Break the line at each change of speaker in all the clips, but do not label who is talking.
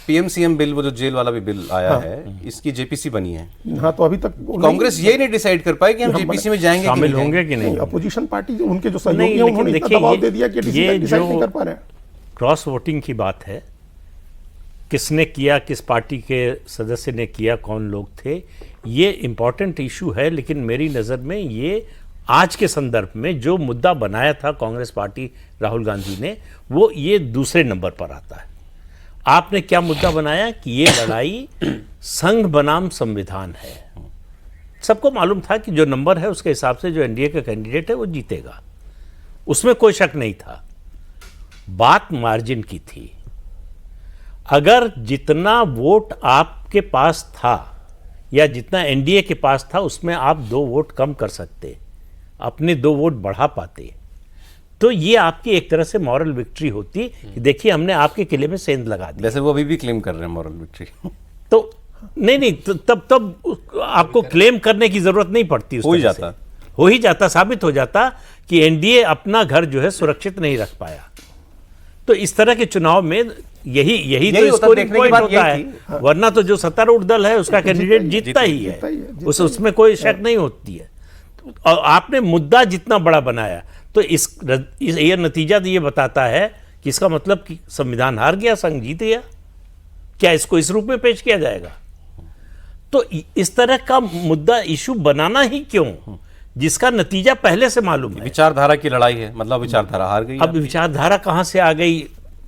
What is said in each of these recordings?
PMCM bill, वो जो jail वाला भी बिल आया है, इसकी जेपीसी बनी है।
हाँ, तो अभी तक
कांग्रेस ये नहीं डिसाइड कर पाई कि हम जेपीसी में जाएंगे,
शामिल होंगे कि नहीं।
अपोजिशन पार्टी उनके जो सहयोगी हैं उन्होंने इतना दबाव दे दिया कि डिसाइड नहीं कर पा रहे हैं।
क्रॉस वोटिंग की बात है, किसने किया, किस पार्टी के सदस्य ने किया, कौन लोग थे, ये इंपॉर्टेंट इशू है। लेकिन मेरी नज़र में ये आज के संदर्भ में जो मुद्दा बनाया था कांग्रेस पार्टी राहुल गांधी ने, वो ये दूसरे नंबर पर आता है। आपने क्या मुद्दा बनाया कि ये लड़ाई संघ बनाम संविधान है। सबको मालूम था कि जो नंबर है उसके हिसाब से जो एनडीए का कैंडिडेट है वो जीतेगा, उसमें कोई शक नहीं था। बात मार्जिन की थी। अगर जितना वोट आपके पास था या जितना एनडीए के पास था उसमें आप 2 वोट कम कर सकते, अपने 2 वोट बढ़ा पाते, तो ये आपकी एक तरह से मॉरल विक्ट्री होती कि देखिए हमने आपके किले में सेंध लगा दी।
वैसे वो अभी भी क्लेम कर रहे हैं मॉरल विक्ट्री।
तो नहीं तो तब आपको क्लेम करने की जरूरत नहीं पड़ती,
हो ही जाता,
साबित हो जाता कि एनडीए अपना घर जो है सुरक्षित नहीं रख पाया। तो इस तरह के चुनाव में यही तो स्कोरिंग पॉइंट होता है। वरना तो जो सत्तारूढ़ दल है उसका कैंडिडेट जीतता ही है, उसमें कोई शक नहीं होती है। और आपने मुद्दा जितना बड़ा बनाया तो ये नतीजा तो ये बताता है कि इसका मतलब कि संविधान हार गया, संघ जीत गया। क्या इसको इस रूप में पेश किया जाएगा? तो इस तरह का मुद्दा इशू बनाना ही क्यों, जिसका नतीजा पहले से मालूम है।
विचारधारा की लड़ाई है, मतलब विचारधारा हार गई।
अब विचारधारा कहां से आ गई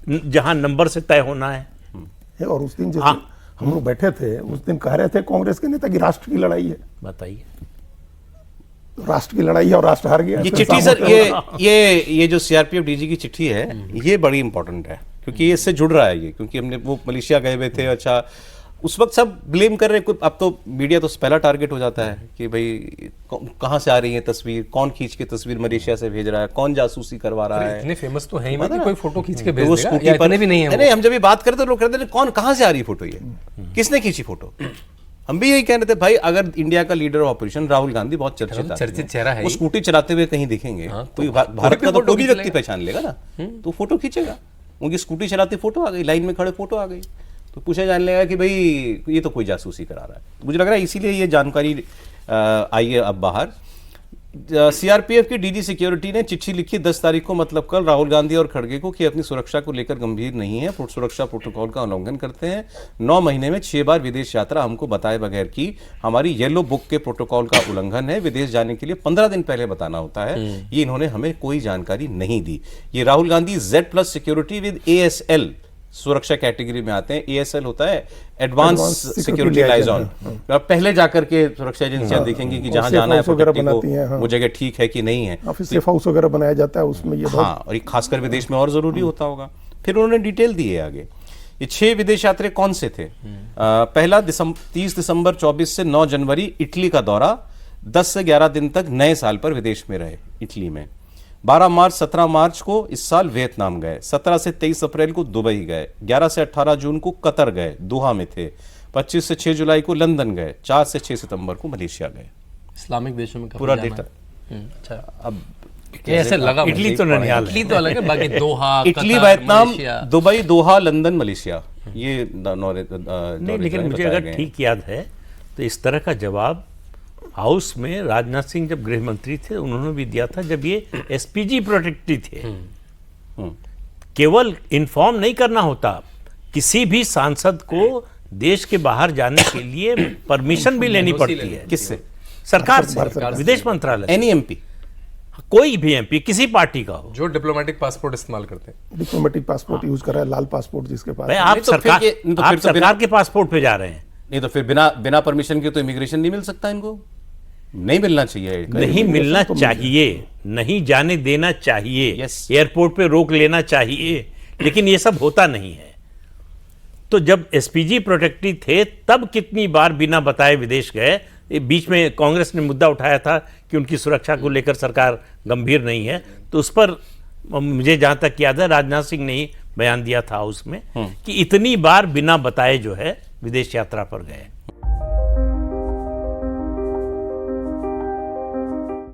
जहां नंबर से तय होना है।
और उस दिन जैसे हम लोग बैठे थे, उस दिन कह रहे थे कांग्रेस के नेता कि राष्ट्र की लड़ाई है।
बताइए,
राष्ट्र की लड़ाई है और राष्ट्र हार गया।
ये चिट्ठी सर, ये जो सीआरपीएफ डीजी की चिट्ठी है, ये बड़ी इंपॉर्टेंट है क्योंकि ये इससे जुड़ रहा है ये, क्योंकि हमने वो मलेशिया गए हुए थे। अच्छा, उस वक्त सब ब्लेम कर रहे हैं। अब तो मीडिया तो पहला टारगेट हो जाता है कि भाई कहां से आ रही है तस्वीर, कौन खींच के तस्वीर मलेशिया से भेज रहा है, कौन जासूसी करवा रहा है।
इतने फेमस तो है ही नहीं, कोई फोटो खींच के भेज देगा, या इतने भी नहीं है।
नहीं, हम जब ये बात करते लोग कहते हैं कौन, कहां से आ रही है फोटो, ये किसने खींची फोटो। हम भी यही कह रहे थे भाई, अगर इंडिया का leader of opposition Rahul Gandhi बहुत
चर्चित चेहरा है,
वो स्कूटी चलाते हुए कहीं दिखेंगे तो भारत का तो कोई भी व्यक्ति पहचान लेगा ना, तो फोटो खींचेगा। उनकी स्कूटी चलाती फोटो आ गई, लाइन में खड़े फोटो आ गई, तो पूछा जाने लगा कि भाई ये तो कोई जासूसी करा रहा है। मुझे लग रहा है इसीलिए ये जानकारी आई है अब बाहर। सीआरपीएफ की डीजी सिक्योरिटी ने चिट्ठी लिखी 10 तारीख को, मतलब कल, राहुल गांधी और खड़गे को कि अपनी सुरक्षा को लेकर गंभीर नहीं है, सुरक्षा प्रोटोकॉल का उल्लंघन करते हैं। 9 महीने में 6 बार विदेश यात्रा हमको बताए बगैर की, हमारी येलो बुक के प्रोटोकॉल का उल्लंघन है। विदेश जाने के लिए 15 दिन पहले बताना होता है, ये इन्होंने हमें कोई जानकारी नहीं दी। ये Rahul Gandhi Z+ security with ASL सुरक्षा कैटेगरी में आते हैं। ASL होता है एडवांस सिक्योरिटी लाइजन। पहले जाकर के सुरक्षा एजेंसियां देखेंगी कि जहां जाना है वो जगह ठीक है कि नहीं है।
सेफ हाउस वगैरह बनाया जाता है उसमें ये।
हाँ, और ये खासकर विदेश में और जरूरी होता होगा। फिर उन्होंने डिटेल दी है आगे। ये 6 विदेश यात्रा कौन से थे? पहला 30 दिसंबर 24 से 9 जनवरी इटली का दौरा, 10 से 11 दिन तक नए साल पर विदेश में रहे इटली में। 12 मार्च 17 मार्च को इस साल वियतनाम गए, 17 से 23 अप्रैल को दुबई गए, 11 से 18 जून को कतर गए, दोहा में थे, 25 से 6 जुलाई को लंदन गए, 4 से 6 सितंबर को मलेशिया गए।
इस्लामिक देशों में
पूरा डेटा।
अच्छा, अब ऐसे लगा
इटली तो ननिहाल है,
इटली तो अलग है, बाकी दोहा,
इटली, वियतनाम, दुबई, दोहा, लंदन, मलेशिया, ये
नहीं। लेकिन मुझे अगर ठीक याद है तो इस तरह का जवाब हाउस में राजनाथ सिंह जब गृह मंत्री थे उन्होंने भी दिया था, जब ये एसपीजी प्रोटेक्टेड थे। केवल इन्फॉर्म नहीं करना होता, किसी भी सांसद को देश के बाहर जाने के लिए परमिशन भी लेनी पड़ती है।
किससे?
सरकार से, विदेश मंत्रालय।
एनी एमपी,
कोई भी एमपी किसी पार्टी का हो,
जो डिप्लोमेटिक पासपोर्ट इस्तेमाल करते हैं,
डिप्लोमेटिक पासपोर्ट यूज कर रहा है, लाल पासपोर्ट जिसके पास।
आप सरकार के पासपोर्ट पे जा रहे हैं,
नहीं तो फिर बिना परमिशन के तो इमिग्रेशन नहीं मिल सकता इनको। नहीं मिलना चाहिए,
नहीं मिलना चाहिए, नहीं जाने देना चाहिए, एयरपोर्ट पे रोक लेना चाहिए, लेकिन ये सब होता नहीं है। तो जब एसपीजी प्रोटेक्टेड थे तब कितनी बार बिना बताए विदेश गए। बीच में कांग्रेस ने मुद्दा उठाया था कि उनकी सुरक्षा को लेकर सरकार गंभीर नहीं है, तो उस पर मुझे जहां तक याद है राजनाथ सिंह ने ही बयान दिया था उसमें कि इतनी बार बिना बताए जो है विदेश यात्रा पर गए।